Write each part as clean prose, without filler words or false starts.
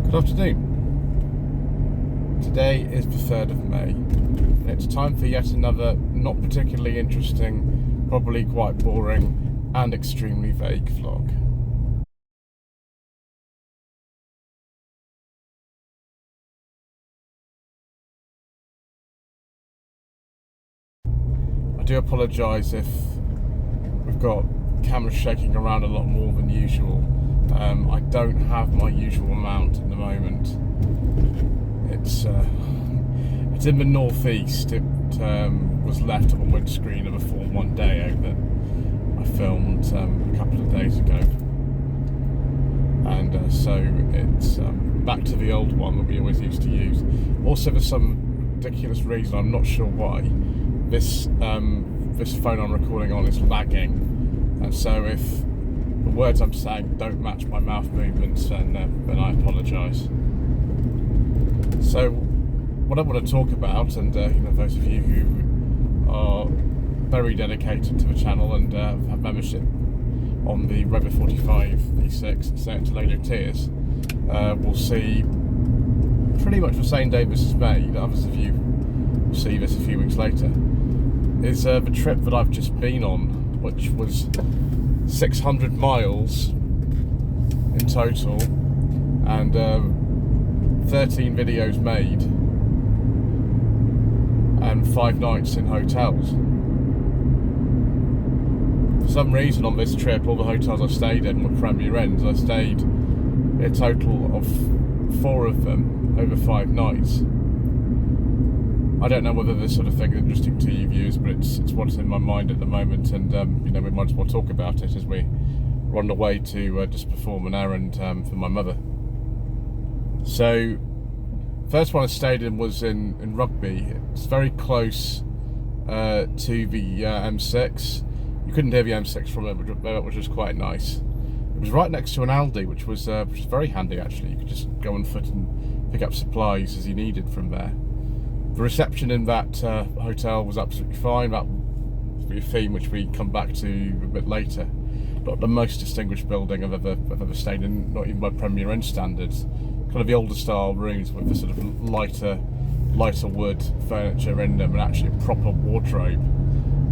Good afternoon. Today is the 3rd of May, and it's time for yet another not particularly interesting, probably quite boring, and extremely vague vlog. I do apologise if we've got cameras shaking around a lot more than usual. I don't have my usual mount at the moment. It's in the northeast. It was left on the windscreen of a Formula 1 Deo that I filmed a couple of days ago, and so it's back to the old one that we always used to use. Also, for some ridiculous reason, I'm not sure why, this phone I'm recording on is lagging, and so if the words I'm saying don't match my mouth movements, then I apologise. So what I want to talk about, and those of you who are very dedicated to the channel and have membership on the Rover 45 V6 and Say It to Lady of Tears, will see pretty much the same day this is made. Others of you will see this a few weeks later. Is the trip that I've just been on, which was 600 miles in total, and 13 videos made, and 5 nights in hotels. For some reason on this trip, all the hotels I stayed in were Premier Inns. I stayed a total of 4 of them over 5 nights. I don't know whether this sort of thing is interesting to you viewers, but it's what's in my mind at the moment, and we might as well talk about it as we are on the way to just perform an errand for my mother. So, first one I stayed in was in Rugby. It's very close to the M6. You couldn't hear the M6 from it, which was quite nice. It was right next to an Aldi, which was very handy actually. You could just go on foot and pick up supplies as you needed from there. The reception in that hotel was absolutely fine. That will be a theme which we come back to a bit later. Not the most distinguished building I've ever stayed in, not even by Premier Inn standards. Kind of the older style rooms with the sort of lighter wood furniture in them, and actually a proper wardrobe,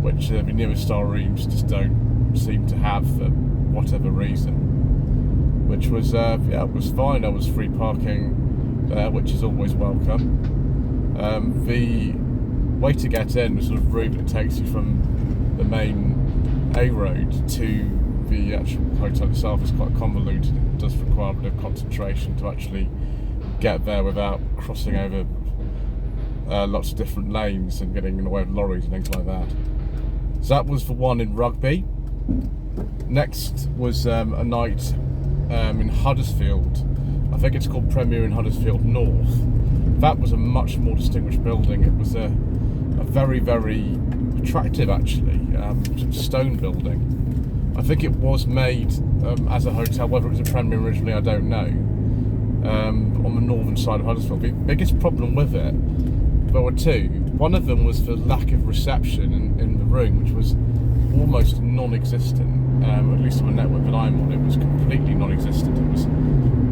which the newer style rooms just don't seem to have for whatever reason. Which was it was fine. There was free parking there, which is always welcome. The way to get in, the sort of route that takes you from the main A road to the actual hotel itself, is quite convoluted. It does require a bit of concentration to actually get there without crossing over lots of different lanes and getting in the way of lorries and things like that. So that was the one in Rugby. Next was a night in Huddersfield. I think it's called Premier in Huddersfield North. That was a much more distinguished building. It was a very, very attractive, actually, stone building. I think it was made as a hotel. Whether it was a Premier originally, I don't know. On the northern side of Huddersfield. The biggest problem with it, there were 2. One of them was the lack of reception in the room, which was almost non-existent. At least on the network that I'm on, it was completely non-existent. It was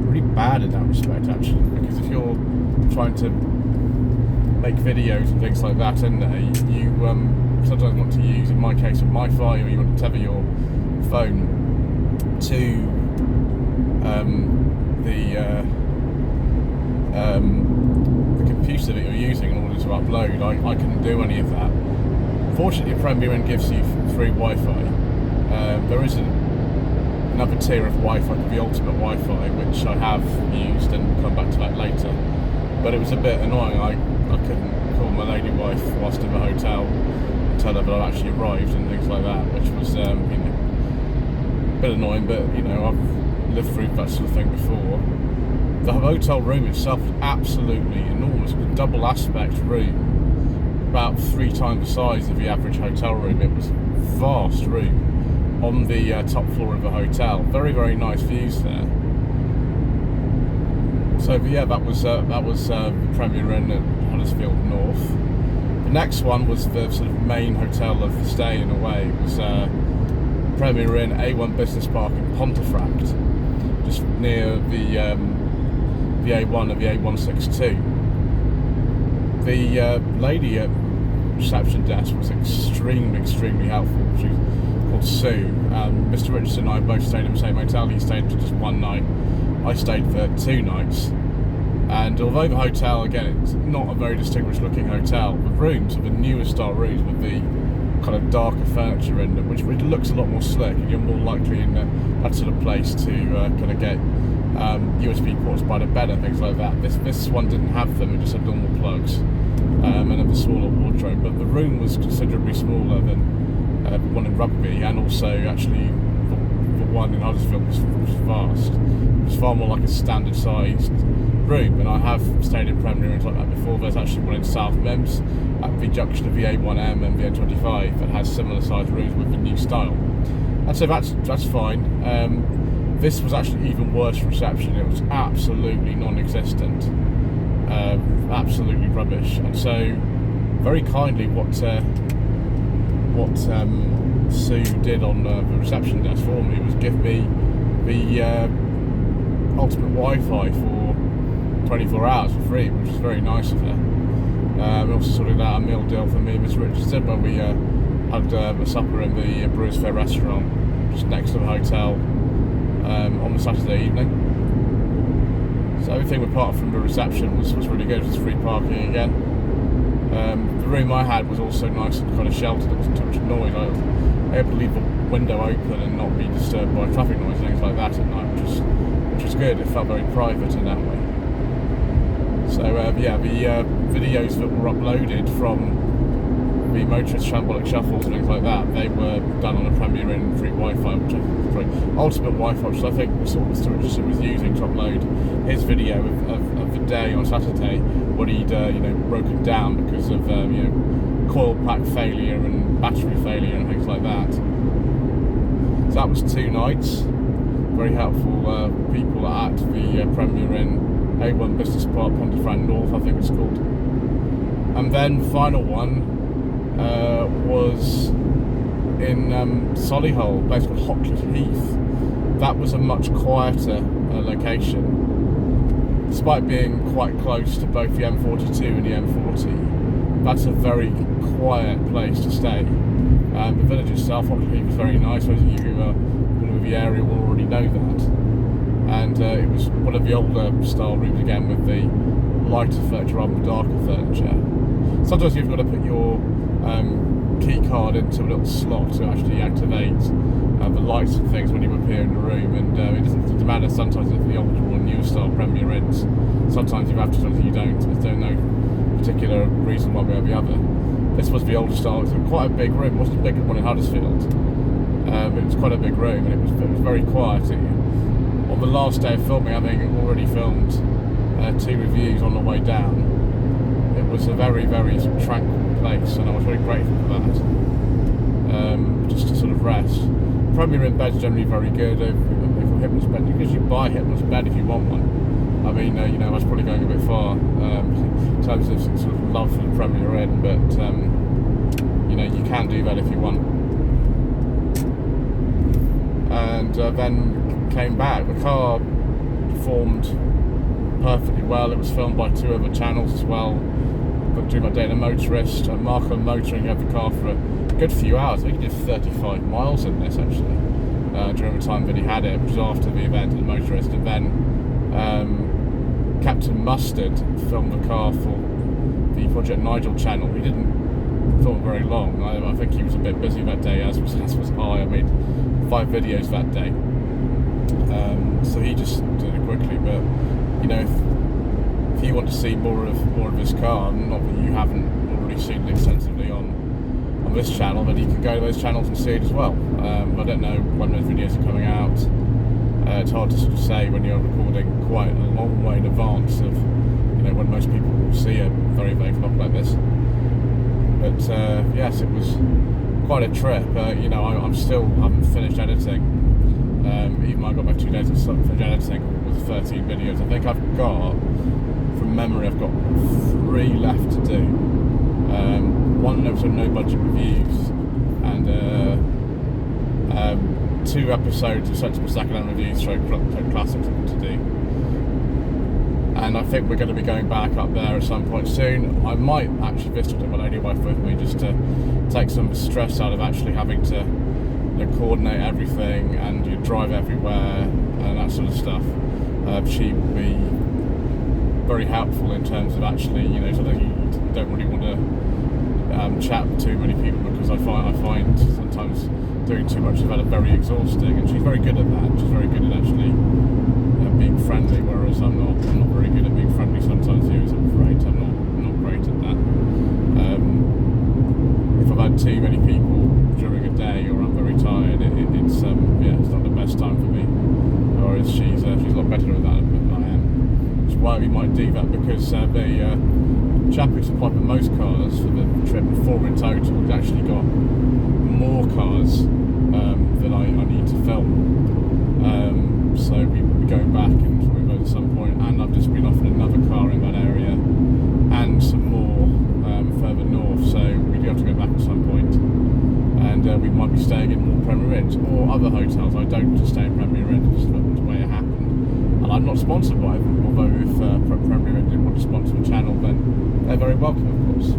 pretty bad in that respect, actually, because if you're trying to make videos and things like that in there, you sometimes want to use, in my case, a Wi-Fi, or you want to tether your phone to the computer that you're using in order to upload. I couldn't do any of that. Fortunately, Premier Inn gives you free Wi-Fi. There is another tier of Wi-Fi called the Ultimate Wi-Fi, which I have used, and we'll come back to that later. But it was a bit annoying. I couldn't call my lady wife whilst in the hotel and tell her that I'd actually arrived and things like that, which was a bit annoying. But I've lived through that sort of thing before. The hotel room itself was absolutely enormous. It was a double aspect room, about 3 times the size of the average hotel room. It was a vast room on the top floor of the hotel. Very, very nice views there. So yeah, that was Premier Inn at Huddersfield North. The next one was the sort of main hotel of the stay in a way. It was Premier Inn A1 Business Park in Pontefract, just near the the A1 and the A162. The lady at reception desk was extremely helpful. She was called Sue. Mr. Richardson and I both stayed in the same hotel. He stayed for just one night. I stayed for 2 nights. And although the hotel, again, it's not a very distinguished looking hotel, the rooms are the newest style rooms with the kind of darker furniture in them, which looks a lot more slick, and you're more likely in that sort of place to kind of get USB ports by the bed and things like that. This one didn't have them, it just had normal plugs and a smaller wardrobe, but the room was considerably smaller than the one in Rugby, and also actually the one in Huddersfield was vast. It was far more like a standard sized room, and I have stayed in Premier rooms like that before. There's actually one in South Mems at the junction of the A1M and the A25 that has similar sized rooms with the new style, and so that's fine. This was actually even worse reception. It was absolutely non-existent, absolutely rubbish. And so, very kindly, what Sue did on the reception desk for me was give me the ultimate Wi-Fi for 24 hours for free, which was very nice of her. We also sorted out a meal deal for me and Mr. Richardson when we had a supper in the Brewers Fair restaurant just next to the hotel on the Saturday evening. So everything apart from the reception was really good. It was free parking again. The room I had was also nice and kind of sheltered. There wasn't too much noise. I was able to leave the window open and not be disturbed by traffic noise and things like that at night, which was good. It felt very private in that way. So yeah, the videos that were uploaded from the motorist shambolic shuffles and things like that, they were done on a Premier Inn free Wi-Fi, which I think was great. Ultimate Wi-Fi, which I think was what Mr. Richardson was using to upload his video of the day on Saturday, when he'd broken down because of coil pack failure and battery failure and things like that. So that was 2 nights. Very helpful people at the Premier Inn A1 Business Park, Pontefract North, I think it's called. And then the final one was in Solihull, a place called Hocklet Heath. That was a much quieter location, despite being quite close to both the M42 and the M40. That's a very quiet place to stay. The village itself, Hocklet Heath, is very nice. Those of you who are familiar with the area will already know that. And it was one of the older style rooms again, with the lighter furniture rather than darker furniture. Sometimes you've got to put your key card into a little slot to actually activate the lights and things when you appear in the room, and it doesn't matter sometimes if the older or newer style Premier Inns. Sometimes you have to, sometimes you don't. There's no particular reason one way or the other. This was the older style. It was quite a big room. It wasn't as big as one in Huddersfield, but it was quite a big room, and it was very quiet. On the last day of filming, having already filmed 2 reviews on the way down, it was a very tranquil place, and I was very grateful for that. Just to sort of rest. Premier Inn beds are generally very good. They've got Hypnos bed. You can actually buy Hypnos bed if you want one. I mean, that's probably going a bit far in terms of sort of love for the Premier Inn, but you can do that if you want. And then came back. The car performed perfectly well. It was filmed by 2 other channels as well. But during my day in a motorist, Marco Motoring had the car for a good few hours. I think he did 35 miles in this actually during the time that he had it, which was after the event at the motorist. And then Captain Mustard filmed the car for the Project Nigel channel. He didn't film very long. I think he was a bit busy that day, as was I. I made 5 videos that day. So he just did it quickly, but if you want to see more of this car, not that you haven't already seen it extensively on this channel, then you can go to those channels and see it as well. I don't know when those videos are coming out. It's hard to sort of say when you're recording quite a long way in advance of when most people will see a very vlog like this. But yes, it was quite a trip. I'm still haven't finished editing. Even though I got back 2 days, I still haven't finished editing with 13 videos. I think I've got, from memory, I've got 3 left to do. 1 episode of No Budget Reviews, and 2 episodes of sensible second-hand reviews, classics to do. And and I think we're going to be going back up there at some point soon. I might actually visit my lady wife with me just to take some of the stress out of actually having to coordinate everything and you drive everywhere and that sort of stuff. She will be very helpful in terms of actually, sort of, you don't really want to chat with too many people, because I find sometimes doing too much of that very exhausting, and she's very good at that. She's very good at actually being friendly, whereas I'm not very good at being friendly sometimes here, I'm afraid. I'm not great at that. If I've had too many people during a day or I'm very tired, it's not the best time for me. Whereas she's a lot better at that than I am. Which is why we might do that, because the chap who supplied the most cars for the trip, 4 in total, has actually got more cars that I need to film. So we will be going back and filming those at some point, and I've just been offered another car in that area and some more further north, so we do have to go back at some point. And we might be staying in more Premier Inns or other hotels. I don't just stay in Premier Inns, just the way it happened. And I'm not sponsored by them, although if Premier Inn didn't want to sponsor the channel, then they're very welcome, of course.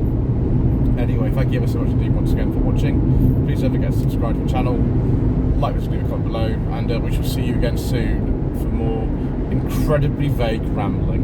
Anyway, thank you ever so much indeed once again for watching. Please don't forget to subscribe to the channel, like this video, comment below, and we shall see you again soon for more incredibly vague rambling.